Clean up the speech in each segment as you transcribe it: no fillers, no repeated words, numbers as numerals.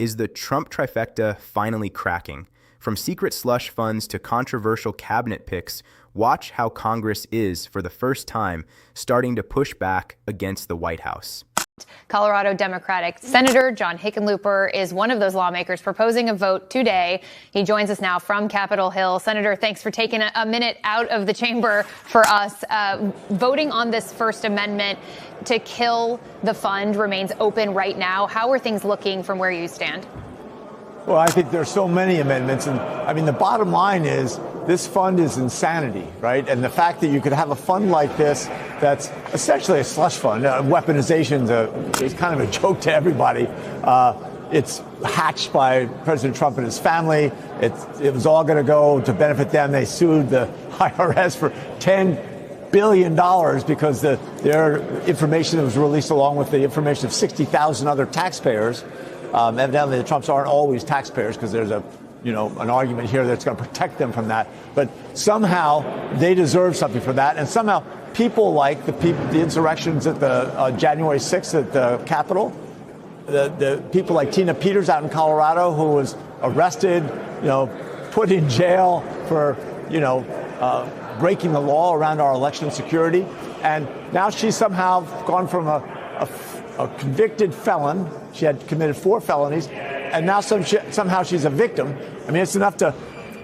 Is the Trump trifecta finally cracking? From secret slush funds to controversial cabinet picks, watch how Congress is, for the first time, starting to push back against the White House. Colorado Democratic Senator John Hickenlooper is one of those lawmakers proposing a vote today. He joins us now from Capitol Hill. Senator, thanks for taking a minute out of the chamber for us. Voting on this First Amendment to kill the fund remains open right now. How are things looking from where you stand? Well, I think there's so many amendments. And I mean, the bottom line is this fund is insanity, right? And the fact that you could have a fund like this that's essentially a slush fund, weaponization is kind of a joke to everybody. It's hatched by President Trump and his family. It was all going to go to benefit them. They sued the IRS for $10 billion because their information that was released along with the information of 60,000 other taxpayers. Evidently, the Trumps aren't always taxpayers because there's an argument here that's going to protect them from that. But somehow they deserve something for that. And somehow people like the insurrections at the January 6th at the Capitol, the people like Tina Peters out in Colorado, who was arrested, put in jail for, breaking the law around our election security. And now she's somehow gone from a convicted felon. She had committed 4 felonies, and now somehow she's a victim. I mean, it's enough to.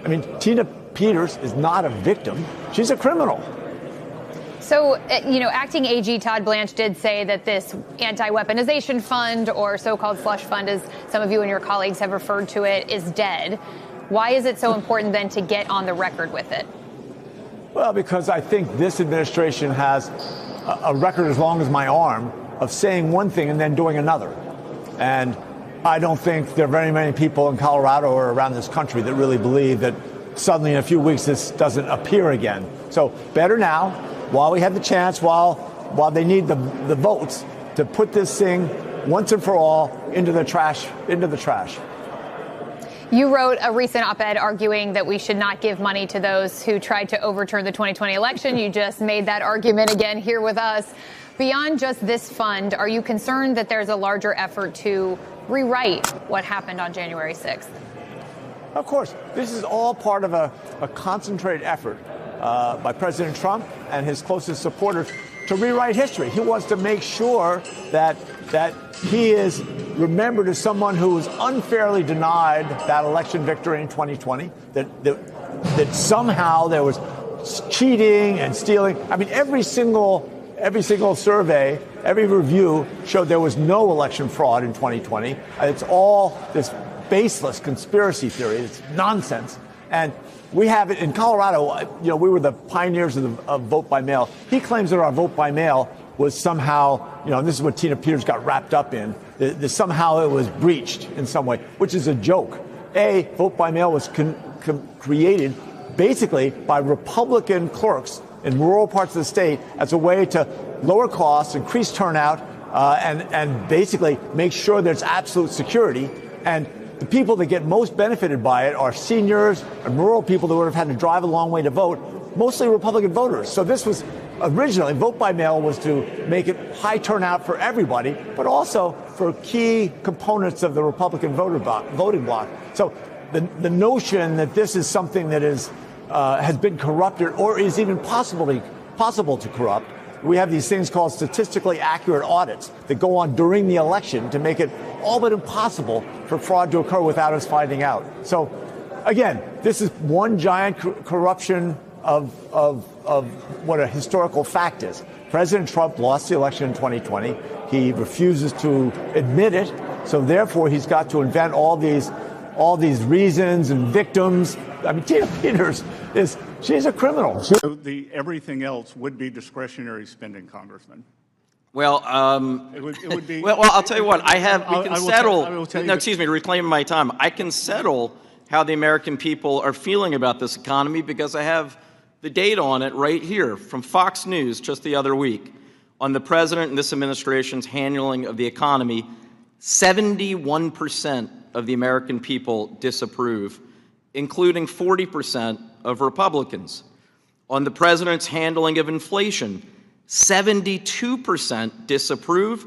I mean, Tina Peters is not a victim; she's a criminal. So, acting AG Todd Blanche did say that this anti-weaponization fund, or so-called slush fund, as some of you and your colleagues have referred to it, is dead. Why is it so important then to get on the record with it? Well, because I think this administration has a record as long as my arm of saying one thing and then doing another. And I don't think there are very many people in Colorado or around this country that really believe that suddenly in a few weeks this doesn't appear again. So better now, while we have the chance, while they need the votes, to put this thing once and for all into the trash. You wrote a recent op-ed arguing that we should not give money to those who tried to overturn the 2020 election. You just made that argument again here with us. Beyond just this fund, are you concerned that there's a larger effort to rewrite what happened on January 6th? Of course. This is all part of a concentrated effort by President Trump and his closest supporters to rewrite history. He wants to make sure that he is remembered as someone who was unfairly denied that election victory in 2020, that somehow there was cheating and stealing. I mean, every single survey, every review showed there was no election fraud in 2020. It's all this baseless conspiracy theory. It's nonsense. And we have it in Colorado. We were the pioneers of vote by mail. He claims that our vote by mail was somehow, and this is what Tina Peters got wrapped up in, that somehow it was breached in some way, which is a joke. Vote by mail was created basically by Republican clerks in rural parts of the state as a way to lower costs, increase turnout, and basically make sure there's absolute security. And the people that get most benefited by it are seniors and rural people that would have had to drive a long way to vote, mostly Republican voters. So this was originally, vote by mail was to make it high turnout for everybody, but also for key components of the Republican voting bloc. So the notion that this is something that has been corrupted or is even possible to corrupt. We have these things called statistically accurate audits that go on during the election to make it all but impossible for fraud to occur without us finding out. So, again, this is one giant corruption of what a historical fact is. President Trump lost the election in 2020. He refuses to admit it. So, therefore, he's got to invent all these reasons and victims. I mean, Tina Peters she's a criminal. So everything else would be discretionary spending, Congressman. Well, it would be. Well, I'll tell you what. To reclaim my time. I can settle how the American people are feeling about this economy because I have the data on it right here from Fox News just the other week on the president and this administration's handling of the economy. 71% of the American people disapprove, including 40% of Republicans. On the president's handling of inflation, 72% disapprove,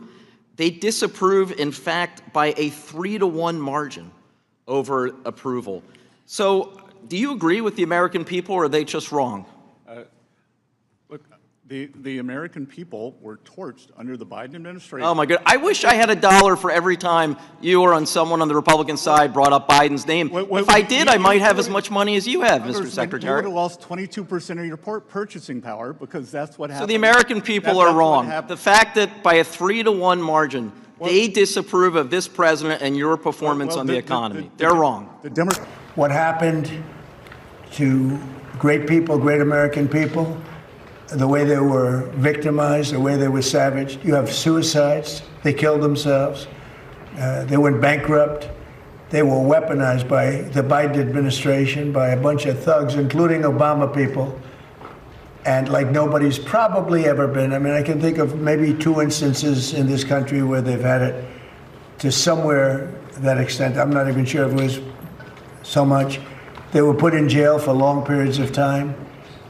They disapprove, in fact, by a 3-to-1 margin over approval. So do you agree with the American people, or are they just wrong? Look, the American people were torched under the Biden administration. Oh, my God. I wish I had $1 for every time you or on someone on the Republican side brought up Biden's name. If I did, I might have as much money as you have, Mr. Secretary. You would have lost 22% of your purchasing power, because that's what happened. So the American people are wrong. The fact that by a 3-to-1 margin, they disapprove of this president and your performance on the economy. They're wrong. What happened to great people, great American people, the way they were victimized, the way they were savaged. You have suicides. They killed themselves. They went bankrupt. They were weaponized by the Biden administration, by a bunch of thugs, including Obama people. And like nobody's probably ever been. I mean, I can think of maybe 2 instances in this country where they've had it to somewhere that extent. I'm not even sure if it was so much. They were put in jail for long periods of time.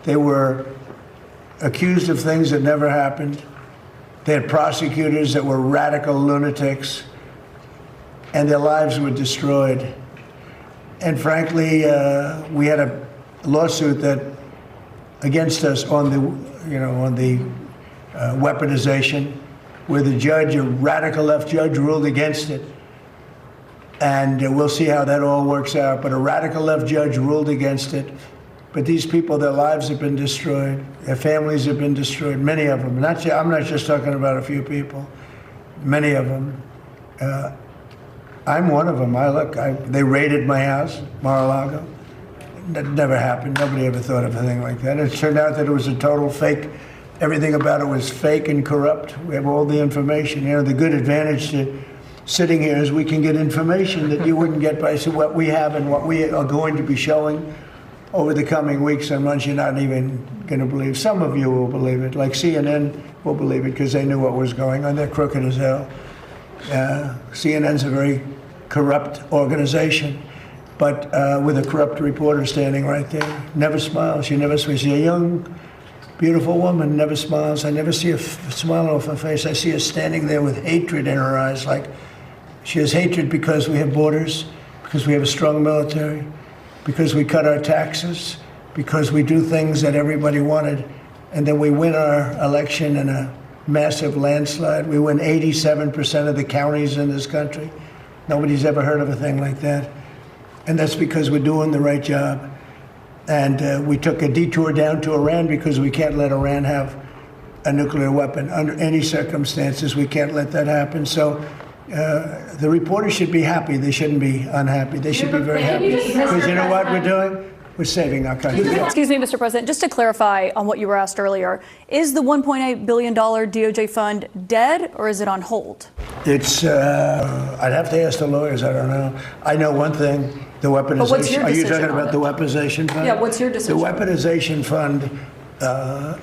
They were accused of things that never happened. They had prosecutors that were radical lunatics, and their lives were destroyed. And frankly, we had a lawsuit that against us on the weaponization, where the judge, a radical left judge, ruled against it. And we'll see how that all works out. But a radical left judge ruled against it. But these people, their lives have been destroyed. Their families have been destroyed, many of them. I'm not just talking about a few people, many of them. I'm one of them. They raided my house, Mar-a-Lago. That never happened. Nobody ever thought of a thing like that. It turned out that it was a total fake. Everything about it was fake and corrupt. We have all the information. You know, the good advantage to sitting here is we can get information that you wouldn't get by what we have and what we are going to be showing over the coming weeks and months. You're not even going to believe. Some of you will believe it, like CNN will believe it because they knew what was going on. They're crooked as hell. CNN's a very corrupt organization, but with a corrupt reporter standing right there. Never smiles. She never smiles. She's a young, beautiful woman, never smiles. I never see a smile off her face. I see her standing there with hatred in her eyes, like she has hatred because we have borders, because we have a strong military, because we cut our taxes, because we do things that everybody wanted, and then we win our election in a massive landslide. We win 87% of the counties in this country. Nobody's ever heard of a thing like that. And that's because we're doing the right job. And we took a detour down to Iran because we can't let Iran have a nuclear weapon under any circumstances. We can't let that happen. So the reporters should be happy. They shouldn't be unhappy. They should be very happy. Because you know what we're doing? We're saving our country. Excuse me, Mr. President, just to clarify on what you were asked earlier, is the $1.8 billion DOJ fund dead or is it on hold? It's, I'd have to ask the lawyers. I don't know. I know one thing, the weaponization. But what's your Are you talking decision about the weaponization fund? Yeah, what's your decision? The weaponization fund,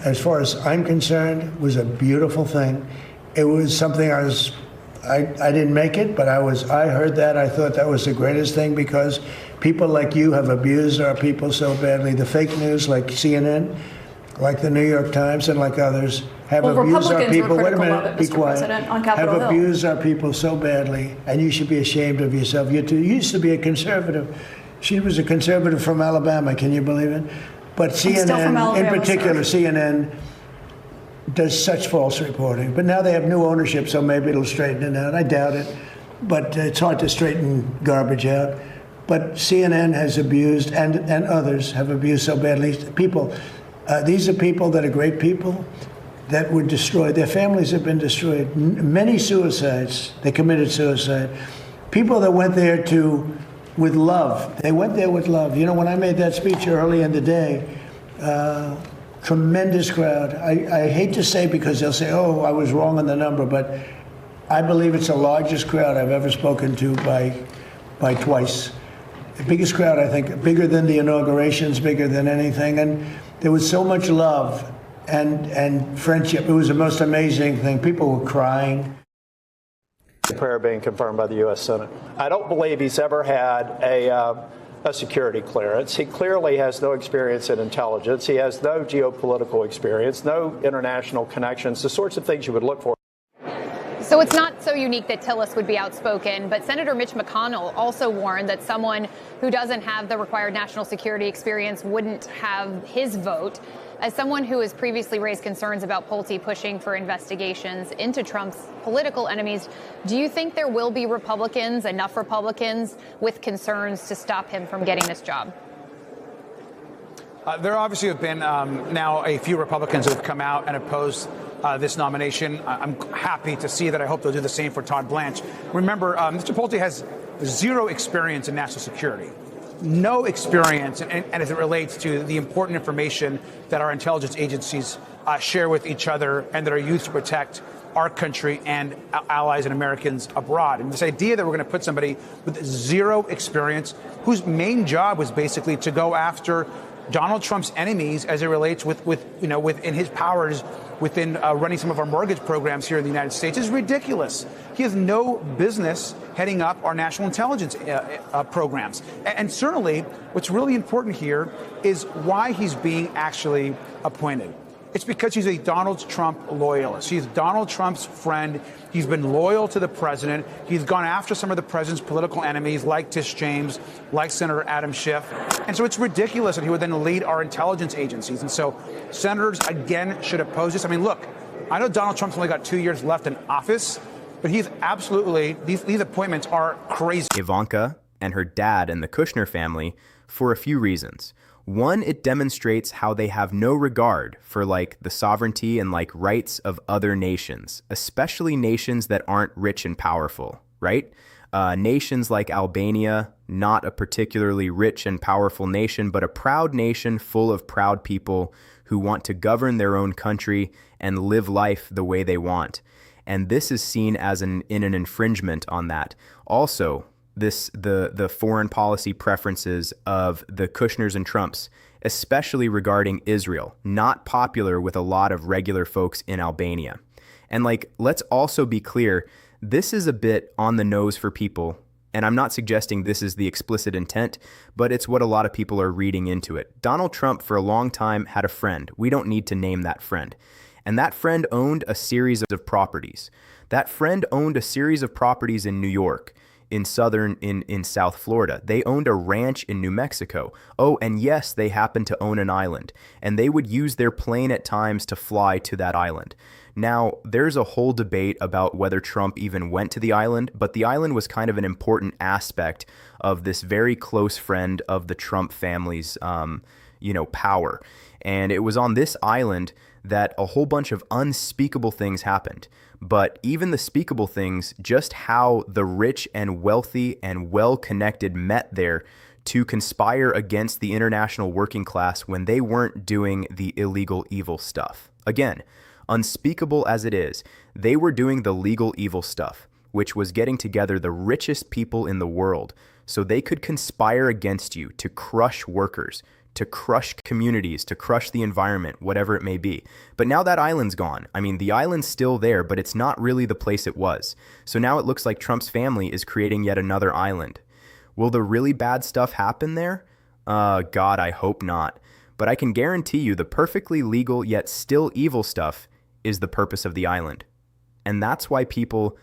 as far as I'm concerned, was a beautiful thing. It was something I didn't make it, but I heard that. I thought that was the greatest thing because people like you have abused our people so badly. The fake news like CNN, like the New York Times, and like others have abused our people. Wait a minute, be quiet. Have abused our people so badly, and you should be ashamed of yourself. You used to be a conservative. She was a conservative from Alabama. Can you believe it? But CNN, in particular, CNN does such false reporting. But now they have new ownership, so maybe it'll straighten it out. I doubt it, but it's hard to straighten garbage out. But CNN has abused, and others have abused so badly. People, these are people that are great people that were destroyed. Their families have been destroyed. Many suicides. They committed suicide. People that went there with love. They went there with love. You know, when I made that speech early in the day, tremendous crowd. I hate to say because they'll say, oh, I was wrong on the number, but I believe it's the largest crowd I've ever spoken to by twice. The biggest crowd, I think, bigger than the inaugurations, bigger than anything. And there was so much love and friendship. It was the most amazing thing. People were crying. The prayer being confirmed by the U.S. Senate. I don't believe he's ever had a security clearance. He clearly has no experience in intelligence. He has no geopolitical experience, no international connections, the sorts of things you would look for. So it's not so unique that Tillis would be outspoken, but Senator Mitch McConnell also warned that someone who doesn't have the required national security experience wouldn't have his vote. As someone who has previously raised concerns about Pulte pushing for investigations into Trump's political enemies, do you think there will be enough Republicans with concerns to stop him from getting this job? There obviously have been now a few Republicans who have come out and opposed this nomination. I'm happy to see that. I hope they'll do the same for Todd Blanche. Remember, Mr. Pulte has zero experience in national security. No experience, and as it relates to the important information that our intelligence agencies share with each other and that are used to protect our country and allies and Americans abroad. And this idea that we're going to put somebody with zero experience, whose main job was basically to go after Donald Trump's enemies as it relates within his powers within running some of our mortgage programs here in the United States, is ridiculous. He has no business heading up our national intelligence programs. And certainly what's really important here is why he's being actually appointed. It's because he's a Donald Trump loyalist. He's Donald Trump's friend. He's been loyal to the president. He's gone after some of the president's political enemies, like Tish James, like Senator Adam Schiff. And so it's ridiculous that he would then lead our intelligence agencies. And so senators, again, should oppose this. I mean, look, I know Donald Trump's only got 2 years left in office, but he's absolutely, these appointments are crazy. Ivanka and her dad and the Kushner family for a few reasons. One, it demonstrates how they have no regard for the sovereignty and rights of other nations, especially nations that aren't rich and powerful, right? Nations like Albania, not a particularly rich and powerful nation, but a proud nation full of proud people who want to govern their own country and live life the way they want. And this is seen as an infringement on that. Also, the foreign policy preferences of the Kushners and Trumps, especially regarding Israel, not popular with a lot of regular folks in Albania. And let's also be clear, this is a bit on the nose for people, and I'm not suggesting this is the explicit intent, but it's what a lot of people are reading into it. Donald Trump for a long time had a friend. We don't need to name that friend. And that friend owned a series of properties. That friend owned a series of properties in New York, in South Florida. They owned a ranch in New Mexico. Oh, and yes, they happened to own an island, and they would use their plane at times to fly to that island. Now, there's a whole debate about whether Trump even went to the island, but the island was kind of an important aspect of this very close friend of the Trump family's, power. And it was on this island that a whole bunch of unspeakable things happened. But even the speakable things, just how the rich and wealthy and well-connected met there to conspire against the international working class when they weren't doing the illegal evil stuff. Again, unspeakable as it is, they were doing the legal evil stuff, which was getting together the richest people in the world so they could conspire against you to crush workers, to crush communities, to crush the environment, whatever it may be. But now that island's gone. I mean, the island's still there, but it's not really the place it was. So now it looks like Trump's family is creating yet another island. Will the really bad stuff happen there? God, I hope not. But I can guarantee you the perfectly legal yet still evil stuff is the purpose of the island. And that's why people